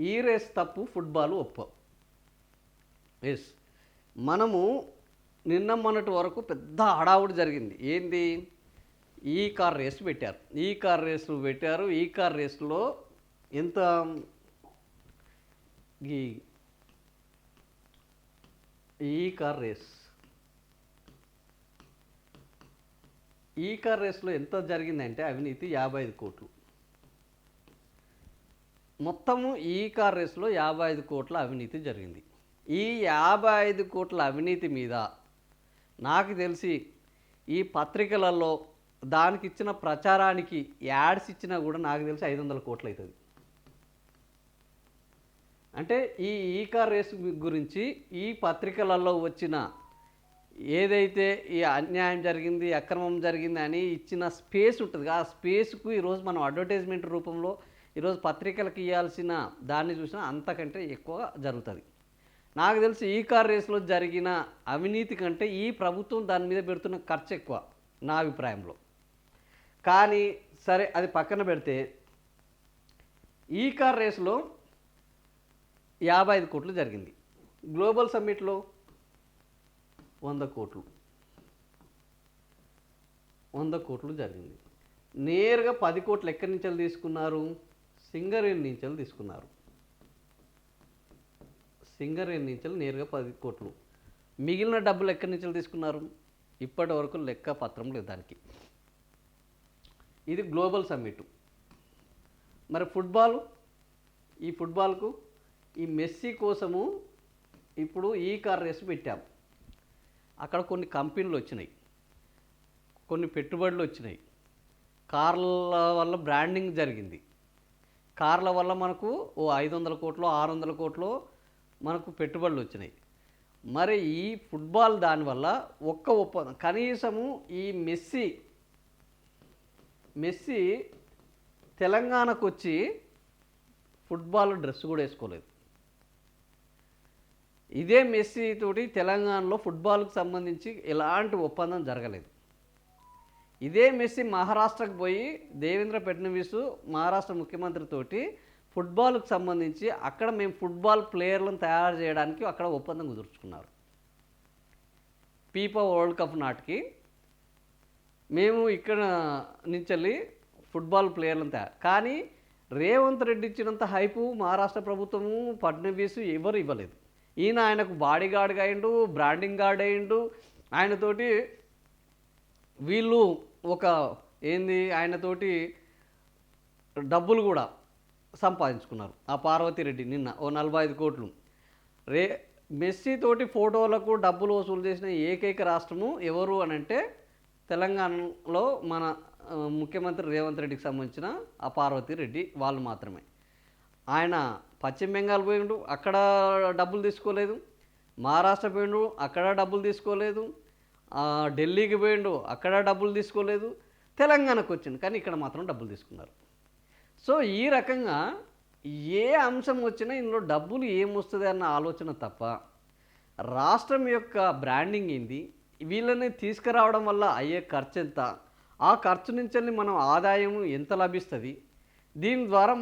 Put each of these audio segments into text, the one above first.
ఈ రేస్ తప్పు, ఫుట్బాల్ ఒప్పు. ఎస్, మనము నిన్న మొన్నటి వరకు పెద్ద హడావుడి జరిగింది. ఏంది? ఈ కార్ రేస్ పెట్టారు. ఈ కార్ రేస్లో ఎంత ఈ ఈ కార్ రేస్లో ఎంత జరిగిందంటే అవినీతి 55 కోట్లు. మొత్తము ఈ కార్ రేస్లో 55 కోట్ల అవినీతి జరిగింది. ఈ 55 కోట్ల అవినీతి మీద నాకు తెలిసి ఈ పత్రికలలో దానికి ఇచ్చిన ప్రచారానికి యాడ్స్ ఇచ్చినా కూడా నాకు తెలిసి 500 కోట్లు అవుతుంది. అంటే ఈ కార్ రేసు గురించి ఈ పత్రికలలో వచ్చిన ఏదైతే ఈ అన్యాయం జరిగింది, అక్రమం జరిగింది అని ఇచ్చిన స్పేస్ ఉంటుంది. ఆ స్పేస్కు ఈరోజు మనం అడ్వర్టైజ్మెంట్ రూపంలో ఈరోజు పత్రికలకు ఇవ్వాల్సిన దాన్ని చూసినా అంతకంటే ఎక్కువ జరుగుతుంది. నాకు తెలిసి ఈ కార్ రేసులో జరిగిన అవినీతి కంటే ఈ ప్రభుత్వం దాని మీద పెడుతున్న ఖర్చు ఎక్కువ నా అభిప్రాయంలో. కానీ సరే, అది పక్కన పెడితే ఈ కార్ రేసులో 55 కోట్లు జరిగింది. గ్లోబల్ సమ్మిట్లో 100 కోట్లు జరిగింది. నేరుగా 10 కోట్లు ఎక్కడి నుంచి తీసుకున్నారు? సింగరేణి నుంచి తీసుకున్నారు. సింగరేణి నుంచి నేరుగా 10 కోట్లు. మిగిలిన డబ్బులు ఎక్కడి నుంచి తీసుకున్నారు? ఇప్పటి వరకు లెక్క పత్రం లేదు దానికి. ఇది గ్లోబల్ సమ్మిట్. మరి ఈ ఫుట్బాల్కు ఈ మెస్సీ కోసము ఇప్పుడు ఈ కార్ రేసు పెట్టాం. అక్కడ కొన్ని కంపెనీలు వచ్చినాయి, కొన్ని పెట్టుబడులు వచ్చినాయి. కార్ల వల్ల బ్రాండింగ్ జరిగింది. కార్ల వల్ల మనకు 500 కోట్లు 600 కోట్లు మనకు పెట్టుబడులు వచ్చినాయి. మరి ఈ ఫుట్బాల్ దానివల్ల ఒప్పందం కనీసము ఈ మెస్సీ తెలంగాణకు వచ్చి ఫుట్బాల్ డ్రెస్ కూడా వేసుకోలేదు. ఇదే మెస్సీ తోటి తెలంగాణలో ఫుట్బాల్కు సంబంధించి ఎలాంటి ఒప్పందం జరగలేదు. ఇదే మెస్సీ మహారాష్ట్రకు పోయి దేవేంద్ర ఫడ్నవీస్ మహారాష్ట్ర ముఖ్యమంత్రితోటి ఫుట్బాల్కు సంబంధించి అక్కడ మేము ఫుట్బాల్ ప్లేయర్లను తయారు చేయడానికి అక్కడ ఒప్పందం కుదుర్చుకున్నారు. ఫీఫా వరల్డ్ కప్ నాటికి మేము ఇక్కడ నుంచి వెళ్ళి ఫుట్బాల్ ప్లేయర్లను తయారు. కానీ రేవంత్ రెడ్డి ఇచ్చినంత హైపు మహారాష్ట్ర ప్రభుత్వము ఫడ్నవీస్ ఎవరు ఇవ్వలేదు. ఈయన ఆయనకు బాడీ గార్డ్గా అయిండు, బ్రాండింగ్ గార్డ్ అయిండు. ఆయనతోటి వీళ్ళు ఆయనతోటి డబ్బులు కూడా సంపాదించుకున్నారు. ఆ పార్వతీరెడ్డి నిన్న 45 కోట్లు. మెస్సీ తోటి ఫోటోలకు డబ్బులు వసూలు చేసిన ఏకైక రాష్ట్రము ఎవరు అని అంటే తెలంగాణలో మన ముఖ్యమంత్రి రేవంత్ రెడ్డికి సంబంధించిన ఆ పార్వతీరెడ్డి వాళ్ళు మాత్రమే. ఆయన పశ్చిమ బెంగాల్ పోయిండు, అక్కడ డబ్బులు తీసుకోలేదు. మహారాష్ట్ర పోయిండు, అక్కడ డబ్బులు తీసుకోలేదు. ఢిల్లీకి పోయిండు, అక్కడ డబ్బులు తీసుకోలేదు. తెలంగాణకు వచ్చిండు, కానీ ఇక్కడ మాత్రం డబ్బులు తీసుకున్నారు. సో ఈ రకంగా ఏ అంశం వచ్చినా ఇందులో డబ్బులు ఏమొస్తుంది అన్న ఆలోచన తప్ప రాష్ట్రం యొక్క బ్రాండింగ్ ఏంది, వీళ్ళని తీసుకురావడం వల్ల అయ్యే ఖర్చు ఎంత, ఆ ఖర్చు నుంచి మనం ఆదాయం ఎంత లభిస్తుంది, దీని ద్వారా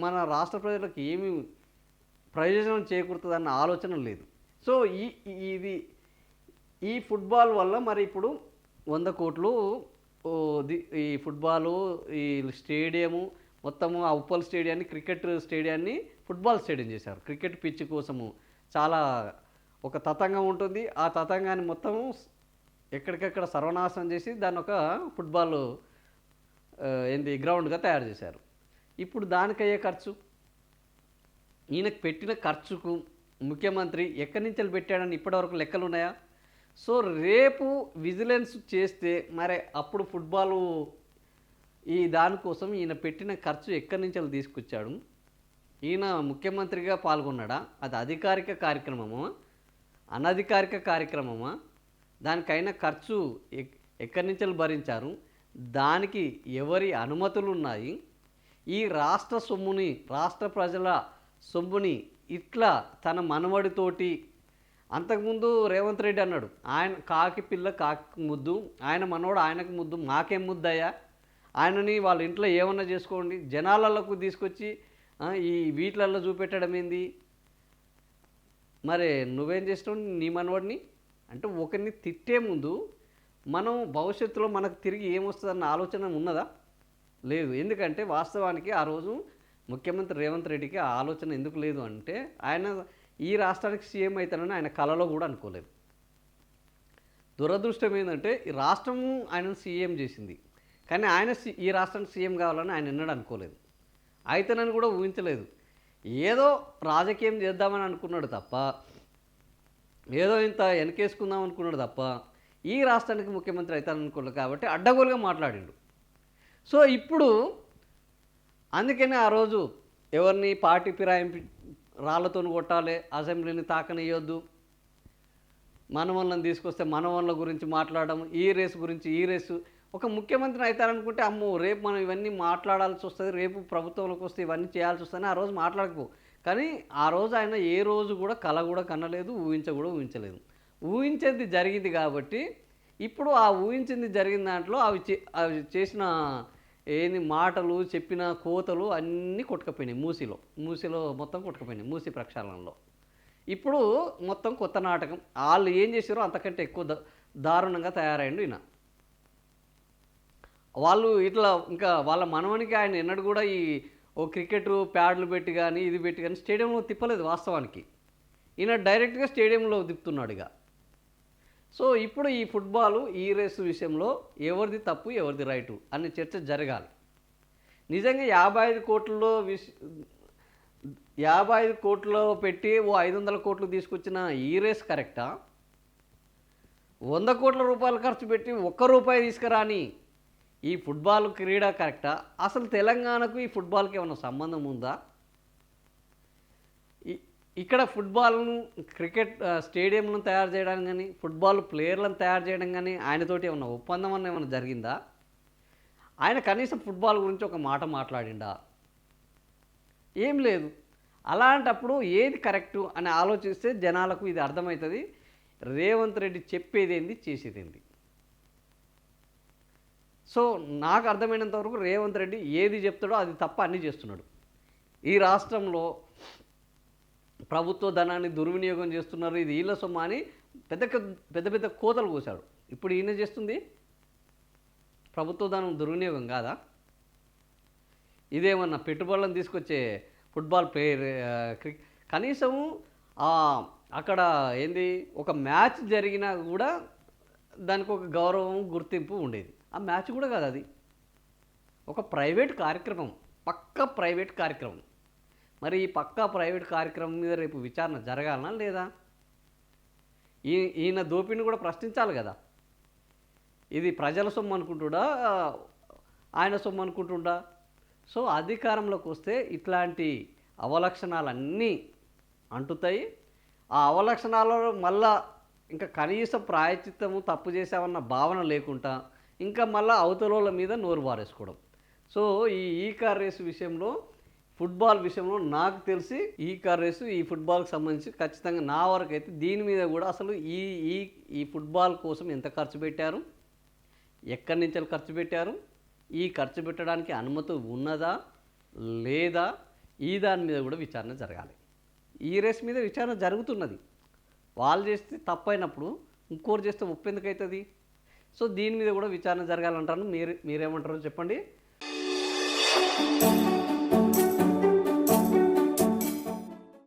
మన రాష్ట్ర ప్రజలకు ఏమి ప్రయోజనం చేకూరుతుంది అన్న ఆలోచన లేదు. సో ఈ ఫుట్బాల్ వల్ల మరి ఇప్పుడు 100 కోట్లు ఈ ఫుట్బాలు, ఈ స్టేడియము మొత్తము, ఆ ఉప్పల్ స్టేడియాన్ని క్రికెట్ స్టేడియాన్ని ఫుట్బాల్ స్టేడియం చేశారు. క్రికెట్ పిచ్ కోసము చాలా ఒక తతంగం ఉంటుంది. ఆ తతంగాన్ని మొత్తము ఎక్కడికెక్కడ సర్వనాశనం చేసి దాన్ని ఒక ఫుట్బాల్ గ్రౌండ్గా తయారు చేశారు. ఇప్పుడు దానికయ్యే ఖర్చు, ఈయనకు పెట్టిన ఖర్చుకు ముఖ్యమంత్రి ఎక్కడి నుంచి పెట్టాడని ఇప్పటివరకు లెక్కలు ఉన్నాయా? సో రేపు విజిలెన్స్ చేస్తే మరి అప్పుడు ఫుట్బాలు దానికోసం ఈయన పెట్టిన ఖర్చు ఎక్కడి నుంచి తీసుకొచ్చాడు, ఈయన ముఖ్యమంత్రిగా పాల్గొన్నాడా, అది అధికారిక కార్యక్రమమా అనధికారిక కార్యక్రమమా, దానికైనా ఖర్చు ఎక్కడి నుంచి భరించారు, దానికి ఎవరి అనుమతులు ఉన్నాయి, ఈ రాష్ట్ర సొమ్ముని, రాష్ట్ర ప్రజల సొమ్ముని ఇట్లా తన మనవడితోటి, అంతకుముందు రేవంత్ రెడ్డి అన్నాడు ఆయన కాకి పిల్ల కాకి ముద్దు, ఆయన మనవడు ఆయనకు ముద్దు, మాకేం ముద్దయ్యా, ఆయనని వాళ్ళ ఇంట్లో ఏమన్నా చేసుకోండి, జనాలకు తీసుకొచ్చి ఈ వీటిలల్లో చూపెట్టడం ఏంది? మరి నువ్వేం చేసినావు నీ మనవడిని? అంటే ఒకరిని తిట్టే ముందు మనం భవిష్యత్తులో మనకు తిరిగి ఏమొస్తుందన్న ఆలోచన ఉన్నదా? లేదు. ఎందుకంటే వాస్తవానికి ఆ రోజు ముఖ్యమంత్రి రేవంత్ రెడ్డికి ఆ ఆలోచన ఎందుకు లేదు అంటే, ఆయన ఈ రాష్ట్రానికి సీఎం అవుతానని ఆయన కలలో కూడా అనుకోలేదు. దురదృష్టం ఏంటంటే ఈ రాష్ట్రము ఆయనను సీఎం చేసింది, కానీ ఆయన ఈ రాష్ట్రానికి సీఎం కావాలని ఆయన ఎన్నడూ అనుకోలేదు. అయితేనని కూడా ఊహించలేదు. ఏదో రాజకీయం చేద్దామని అనుకున్నాడు తప్ప, ఏదో ఇంత వెనకేసుకుందాం అనుకున్నాడు తప్ప, ఈ రాష్ట్రానికి ముఖ్యమంత్రి అవుతానని అనుకోలేదు. కాబట్టి అడ్డగోలుగా మాట్లాడిండు. సో ఇప్పుడు అందుకనే ఆ రోజు ఎవరిని పార్టీ ఫిరాయింపు రాళ్లతో కొట్టాలి, అసెంబ్లీని తాకనియొద్దు, మనవళ్ళని తీసుకొస్తే మనవళ్ళ గురించి మాట్లాడడం, ఈ రేసు ఒక ముఖ్యమంత్రిని అవుతారనుకుంటే అమ్మో రేపు మనం ఇవన్నీ మాట్లాడాల్సి వస్తుంది, రేపు ప్రభుత్వంలోకి వస్తే ఇవన్నీ చేయాల్సి వస్తుంది ఆ రోజు మాట్లాడకపో. కానీ ఆ రోజు ఆయన ఏ రోజు కూడా కల కూడా కనలేదు, ఊహించలేదు. ఊహించేది జరిగింది కాబట్టి ఇప్పుడు ఆ ఊహించింది జరిగిన దాంట్లో అవి చేసిన ఏంది మాటలు చెప్పిన కోతలు అన్నీ కొట్టుకపోయినాయి. మూసిలో మొత్తం కొట్టుకపోయినాయి, మూసి ప్రక్షాళనలో. ఇప్పుడు మొత్తం కొత్త నాటకం. వాళ్ళు ఏం చేశారో అంతకంటే ఎక్కువ దారుణంగా తయారైండు ఈయన. వాళ్ళు ఇట్లా ఇంకా వాళ్ళ మనవనికి ఆయన ఎన్నడూ కూడా ఈ ఓ క్రికెట్ ప్యాడ్లు పెట్టి కానీ ఇది పెట్టి కానీ స్టేడియంలో తిప్పలేదు వాస్తవానికి. ఈయన డైరెక్ట్గా స్టేడియంలో తిప్పుతున్నాడు ఇక. సో ఇప్పుడు ఈ ఫుట్బాల్ ఈ రేసు విషయంలో ఎవరిది తప్పు ఎవరిది రైటు అనే చర్చ జరగాలి. నిజంగా 55 కోట్లలో 55 కోట్లు పెట్టి ఓ 500 కోట్లు తీసుకొచ్చిన ఈ రేస్ కరెక్టా? 100 కోట్ల రూపాయలు ఖర్చు పెట్టి ఒక్క రూపాయి తీసుకురాని ఈ ఫుట్బాల్ క్రీడ కరెక్టా? అసలు తెలంగాణకు ఈ ఫుట్బాల్కి ఏమైనా సంబంధం ఉందా? ఇక్కడ ఫుట్బాల్ను క్రికెట్ స్టేడియంలను తయారు చేయడం కానీ, ఫుట్బాల్ ప్లేయర్లను తయారు చేయడం కానీ ఆయనతోటి ఏమన్నా ఒప్పందం అన్న ఏమైనా జరిగిందా? ఆయన కనీసం ఫుట్బాల్ గురించి ఒక మాట మాట్లాడిండా? ఏం లేదు. అలాంటప్పుడు ఏది కరెక్టు అని ఆలోచిస్తే జనాలకు ఇది అర్థమవుతుంది. రేవంత్ రెడ్డి చెప్పేదేంది చేసేదేంది. సో నాకు అర్థమైనంత వరకు రేవంత్ రెడ్డి ఏది చెప్తాడో అది తప్ప అన్నీ చేస్తున్నాడు. ఈ రాష్ట్రంలో ప్రభుత్వ ధనాన్ని దుర్వినియోగం చేస్తున్నారు, ఇది వీళ్ళ సొమ్ము అని పెద్ద కోతలు కోశాడు. ఇప్పుడు ఈయన చేస్తుంది ప్రభుత్వ ధనం దుర్వినియోగం కాదా? ఇదేమన్నా పెట్టుబడులను తీసుకొచ్చే ఫుట్బాల్ ప్లేయర్ కనీసం అక్కడ ఏంది ఒక మ్యాచ్ జరిగినా కూడా దానికి ఒక గౌరవం గుర్తింపు ఉండేది. ఆ మ్యాచ్ కూడా కాదు, అది ఒక ప్రైవేట్ కార్యక్రమం, పక్కా ప్రైవేట్ కార్యక్రమం. మరి ఈ పక్కా ప్రైవేట్ కార్యక్రమం మీద రేపు విచారణ జరగాలనా లేదా? ఈయన దోపిడిని కూడా ప్రశ్నించాలి కదా. ఇది ప్రజల సొమ్ము అనుకుంటుడా ఆయన సొమ్ము అనుకుంటుండా? సో అధికారంలోకి వస్తే ఇట్లాంటి అవలక్షణాలన్నీ అంటుతాయి. ఆ అవలక్షణాలలో మళ్ళా ఇంకా కనీస ప్రాయచిత్తము తప్పు చేసామన్న భావన లేకుండా ఇంకా మళ్ళీ అవతలోళ్ళ మీద నోరు బారేసుకోవడం. సో ఈ కార్ రేసు విషయంలో, ఫుట్బాల్ విషయంలో నాకు తెలిసి ఈ కార్ రేసు ఈ ఫుట్బాల్కి సంబంధించి ఖచ్చితంగా నా వరకు అయితే దీని మీద కూడా అసలు ఈ ఫుట్బాల్ కోసం ఎంత ఖర్చు పెట్టారు, ఎక్కడి నుంచి ఖర్చు పెట్టారు, ఈ ఖర్చు పెట్టడానికి అనుమతి ఉన్నదా లేదా, ఈ దాని మీద కూడా విచారణ జరగాలి. ఈ రేస్ మీద విచారణ జరుగుతున్నది. వాళ్ళు చేస్తే తప్పైనప్పుడు ఇంకోరు చేస్తే ఒప్పెందుకు అవుతుంది? సో దీని మీద కూడా విచారణ జరగాలంటాను. మీరేమంటారో చెప్పండి.